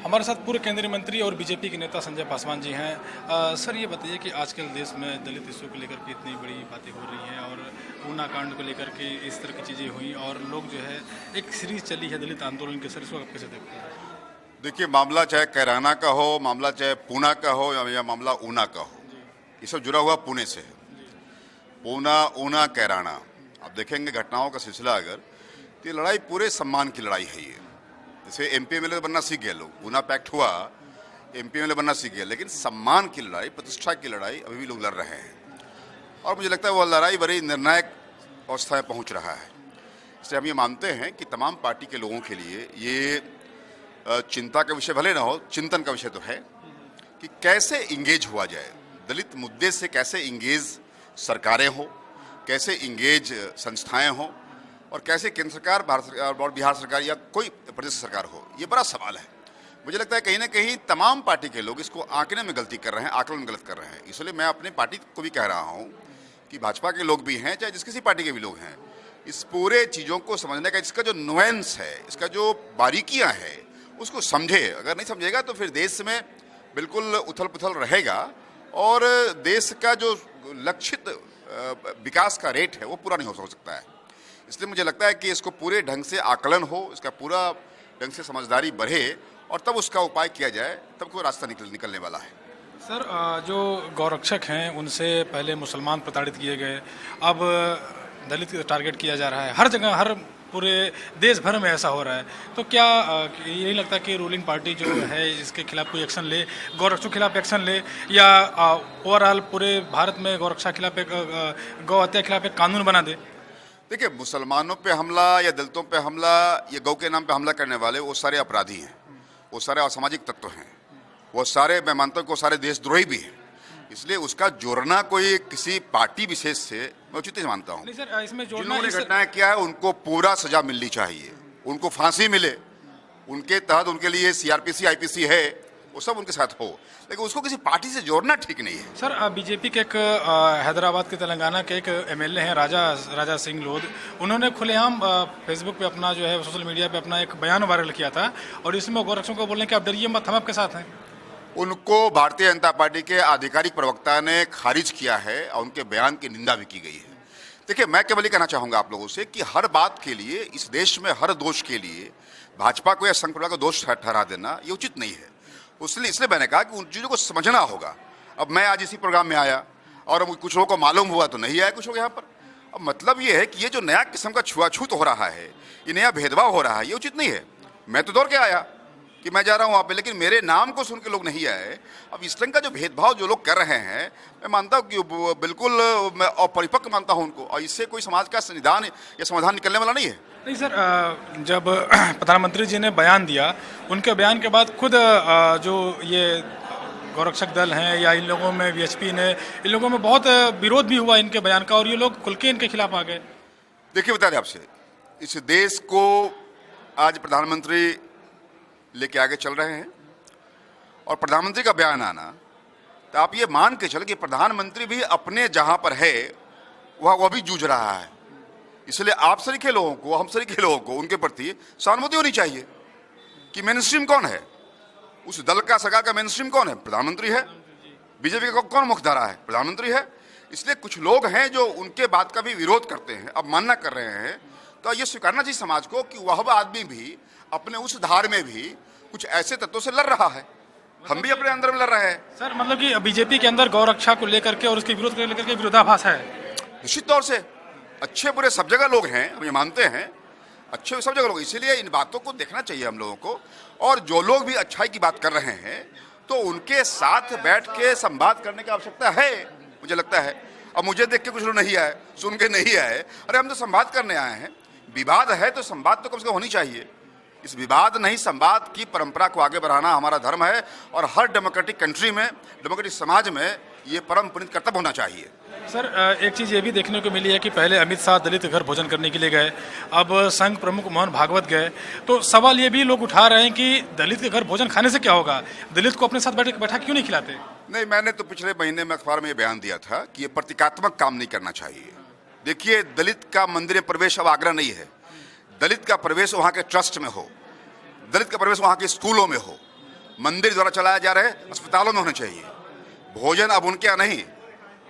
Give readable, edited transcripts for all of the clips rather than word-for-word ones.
हमारे साथ पूर्व केंद्रीय मंत्री और बीजेपी के नेता संजय पासवान जी हैं। सर, ये बताइए कि आजकल देश में दलित इशू को लेकर के इतनी बड़ी बातें हो रही हैं और ऊना कांड को लेकर के इस तरह की चीज़ें हुई और लोग जो है एक सीरीज चली है दलित आंदोलन के, सर इसको आप कैसे देखते हैं? देखिए, मामला चाहे कैराना का हो, मामला चाहे पूना का हो या मामला ऊना का हो, ये सब जुड़ा हुआ पुणे से है। पूना, ऊना, कैराना, आप देखेंगे घटनाओं का सिलसिला अगर, तो ये लड़ाई पूरे सम्मान की लड़ाई है। ये जैसे एमपी एमएलए बनना सीख गए लोग, पूना पैक्ट हुआ, एमपी एमएलए बनना सीख गए, लेकिन सम्मान की लड़ाई, प्रतिष्ठा की लड़ाई अभी भी लोग लड़ रहे हैं और मुझे लगता है वो लड़ाई बड़ी निर्णायक अवस्था में पहुंच रहा है। इसलिए हम ये मानते हैं कि तमाम पार्टी के लोगों के लिए ये चिंता का विषय भले ना हो, चिंतन का विषय तो है कि कैसे इंगेज हुआ जाए, दलित मुद्दे से कैसे इंगेज सरकारें हो, कैसे इंगेज संस्थाएं हो और कैसे केंद्र सरकार, भारत सरकार और बिहार सरकार या कोई प्रदेश सरकार हो। ये बड़ा सवाल है। मुझे लगता है कहीं ना कहीं तमाम पार्टी के लोग इसको आंकने में गलती कर रहे हैं, आकलन गलत कर रहे हैं। इसलिए मैं अपनी पार्टी को भी कह रहा हूं कि भाजपा के लोग भी हैं, चाहे जिस किसी पार्टी के भी लोग हैं, इस पूरे चीज़ों को समझने का, इसका जो नुएंस है, इसका जो बारीकियां हैं, उसको समझे। अगर नहीं समझेगा तो फिर देश में बिल्कुल उथल पुथल रहेगा और देश का जो लक्षित विकास का रेट है वो पूरा नहीं हो सकता है। इसलिए मुझे लगता है कि इसको पूरे ढंग से आकलन हो, इसका पूरा ढंग से समझदारी बढ़े और तब उसका उपाय किया जाए, तब कोई रास्ता निकलने वाला है। सर, जो गौरक्षक हैं उनसे पहले मुसलमान प्रताड़ित किए गए, अब दलित टारगेट किया जा रहा है। हर जगह, हर पूरे देश भर में ऐसा हो रहा है। तो क्या यही लगता है कि रूलिंग पार्टी जो है इसके खिलाफ कोई एक्शन ले, गौरक्षकों के खिलाफ एक्शन ले, या ओवरऑल पूरे भारत में गौरक्षा खिलाफ एक गौ हत्या के खिलाफ एक कानून बना दे? देखिए, मुसलमानों पे हमला या दलितों पे हमला या गौ के नाम पे हमला करने वाले वो सारे अपराधी हैं, वो सारे असामाजिक तत्व हैं, वो सारे, मैं मानता हूँ, वो सारे देशद्रोही भी हैं। इसलिए उसका जोड़ना कोई किसी पार्टी विशेष से मैं उचित नहीं मानता हूँ। जिन्होंने घटनाएं किया है उनको पूरा सजा मिलनी चाहिए, उनको फांसी मिले, उनके तहत उनके लिए सीआरपीसी आईपीसी है, वो सब उनके साथ हो, लेकिन उसको किसी पार्टी से जोड़ना ठीक नहीं है। सर, बीजेपी के एक हैदराबाद के, तेलंगाना के एक एमएलए हैं राजा सिंह लोध, उन्होंने खुलेआम फेसबुक पे अपना जो है, सोशल मीडिया पे अपना एक बयान वायरल किया था और इसमें गौरक्षकों को बोलने कि आप डरिए मत, हम आपके साथ हैं। उनको भारतीय जनता पार्टी के आधिकारिक प्रवक्ता ने खारिज किया है और उनके बयान की निंदा भी की गई है। देखिए, मैं केवल ये कहना चाहूंगा आप लोगों से कि हर बात के लिए, इस देश में हर दोष के लिए भाजपा को या संघ परिवार को दोष ठहरा देना ये उचित नहीं है। इसलिए मैंने कहा कि उन चीज़ों को समझना होगा। अब मैं आज इसी प्रोग्राम में आया और कुछ लोगों को मालूम हुआ तो नहीं आया कुछ लोग यहाँ पर। अब मतलब ये है कि ये जो नया किस्म का छुआछूत हो रहा है, ये नया भेदभाव हो रहा है, ये उचित नहीं है। मैं तो दौड़ के आया कि मैं जा रहा हूँ वहाँ पे, लेकिन मेरे नाम को सुन के लोग नहीं आए। अब इस तरह का जो भेदभाव जो लोग कर रहे हैं, मैं मानता हूँ कि बिल्कुल मैं अपरिपक्व मानता हूँ उनको, और इससे कोई समाज का निदान या समाधान निकलने वाला नहीं है। नहीं सर, जब प्रधानमंत्री जी ने बयान दिया, उनके बयान के बाद खुद जो ये गौरक्षक दल हैं या इन लोगों में वीएचपी ने, इन लोगों में बहुत विरोध भी हुआ इनके बयान का और ये लोग खुल के इनके खिलाफ आ गए। देखिए, बता दें आपसे, इस देश को आज प्रधानमंत्री लेके आगे चल रहे हैं और प्रधानमंत्री का बयान आना, तो आप ये मान के चले कि प्रधानमंत्री भी अपने जहां पर है वह भी जूझ रहा है। इसलिए आप सरीखे लोगों को, हम सरीखे लोगों को उनके प्रति सहानुभूति होनी चाहिए कि मेनस्ट्रीम कौन है, उस दल का, सरकार का मेनस्ट्रीम कौन है? प्रधानमंत्री है। बीजेपी का कौन मुख्यधारा है? प्रधानमंत्री है। इसलिए कुछ लोग हैं जो उनके बात का भी विरोध करते हैं, अब मानना कर रहे हैं, तो ये स्वीकारना चाहिए समाज को कि वह आदमी भी अपने उस धार में भी कुछ ऐसे तत्वों से लड़ रहा है, हम भी अपने अंदर में लड़ रहे हैं। सर, मतलब कि बीजेपी के अंदर गौरक्षा को लेकर के और उसके विरोध को लेकर के विरोधाभास है। निश्चित तौर से अच्छे बुरे सब जगह लोग हैं, हम ये मानते हैं, अच्छे सब जगह लोग, इसीलिए इन बातों को देखना चाहिए हम लोगों को। और जो लोग भी अच्छाई की बात कर रहे हैं तो उनके साथ बैठ के संवाद करने की आवश्यकता है, मुझे लगता है। अब मुझे देख के कुछ लोग नहीं आए, सुन के नहीं आए, अरे हम तो संवाद करने आए हैं। विवाद है तो संवाद तो कम से कम होनी चाहिए। इस विवाद नहीं, संवाद की परंपरा को आगे बढ़ाना हमारा धर्म है और हर डेमोक्रेटिक कंट्री में, डेमोक्रेटिक समाज में ये परम पुनीत कर्तव्य होना चाहिए। सर, एक चीज़ ये भी देखने को मिली है कि पहले अमित शाह दलित घर भोजन करने के लिए गए, अब संघ प्रमुख मोहन भागवत गए, तो सवाल ये भी लोग उठा रहे हैं कि दलित के घर भोजन खाने से क्या होगा, दलित को अपने साथ बैठा क्यों नहीं खिलाते? नहीं, मैंने तो पिछले महीने में अखबार में ये बयान दिया था कि ये प्रतीकात्मक काम नहीं करना चाहिए। देखिए, दलित का मंदिर में प्रवेश अब आग्रह नहीं है, दलित का प्रवेश वहाँ के ट्रस्ट में हो, दलित का प्रवेश वहाँ के स्कूलों में हो, मंदिर द्वारा चलाया जा रहा है, अस्पतालों में होने चाहिए। भोजन अब उनके यहाँ नहीं,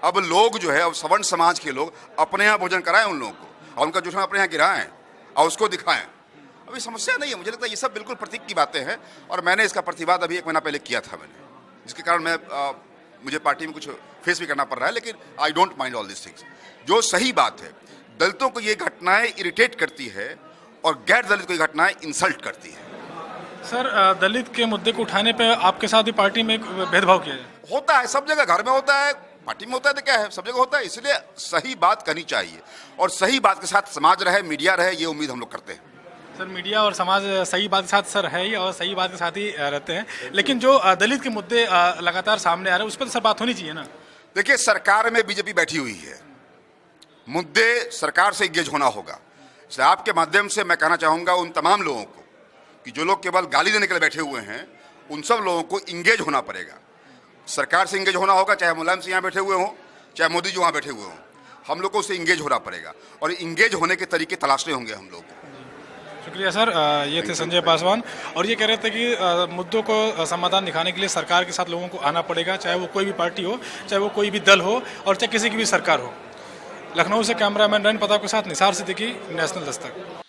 अब लोग जो है, अब सवर्ण समाज के लोग अपने यहाँ भोजन कराएं उन लोगों को, और उनका जूठन अपने यहाँ गिराएं और उसको दिखाएं। अभी समस्या नहीं है, मुझे लगता है ये सब बिल्कुल प्रतीक की बातें हैं, और मैंने इसका प्रतिवाद अभी 1 महीना पहले किया था मैंने, जिसके कारण मुझे पार्टी में कुछ फेस भी करना पड़ रहा है, लेकिन I don't mind all this things. जो सही बात है, दलितों को ये घटनाएं इरिटेट करती है और गैर दलित को ये घटनाएं इंसल्ट करती है। सर, दलित के मुद्दे को उठाने पे आपके साथ ही पार्टी में भेदभाव किया जाए? होता है, सब जगह, घर में होता है, पार्टी में होता है, तो क्या है, सब जगह होता है। इसलिए सही बात करनी चाहिए, और सही बात के साथ समाज रहे, मीडिया रहे, ये उम्मीद हम लोग करते हैं। सर, मीडिया और समाज सही बात के साथ सर है ही, और सही बात के साथ ही रहते हैं, लेकिन जो दलित के मुद्दे लगातार सामने आ रहे हैं, उस पर तो सर बात होनी चाहिए ना। देखिए, सरकार में बीजेपी बैठी हुई है, मुद्दे सरकार से इंगेज होना होगा। इसलिए आपके माध्यम से मैं कहना चाहूंगा उन तमाम लोगों को कि जो लोग केवल गाली देने के लिए बैठे हुए हैं, उन सब लोगों को इंगेज होना पड़ेगा, सरकार से इंगेज होना होगा, चाहे मुलायम सिंह यहाँ बैठे हुए हों, चाहे मोदी जी वहाँ बैठे हुए हों, हम लोग को उससे इंगेज होना पड़ेगा, और इंगेज होने के तरीके तलाशने होंगे हम लोग। शुक्रिया सर। ये थे संजय पासवान, और ये कह रहे थे कि मुद्दों को समाधान दिखाने के लिए सरकार के साथ लोगों को आना पड़ेगा, चाहे वो कोई भी पार्टी हो, चाहे वो कोई भी दल हो, और चाहे किसी की भी सरकार हो। लखनऊ से कैमरामैन रैन पताप के साथ निसार सिद्दीकी, नेशनल दस्तक।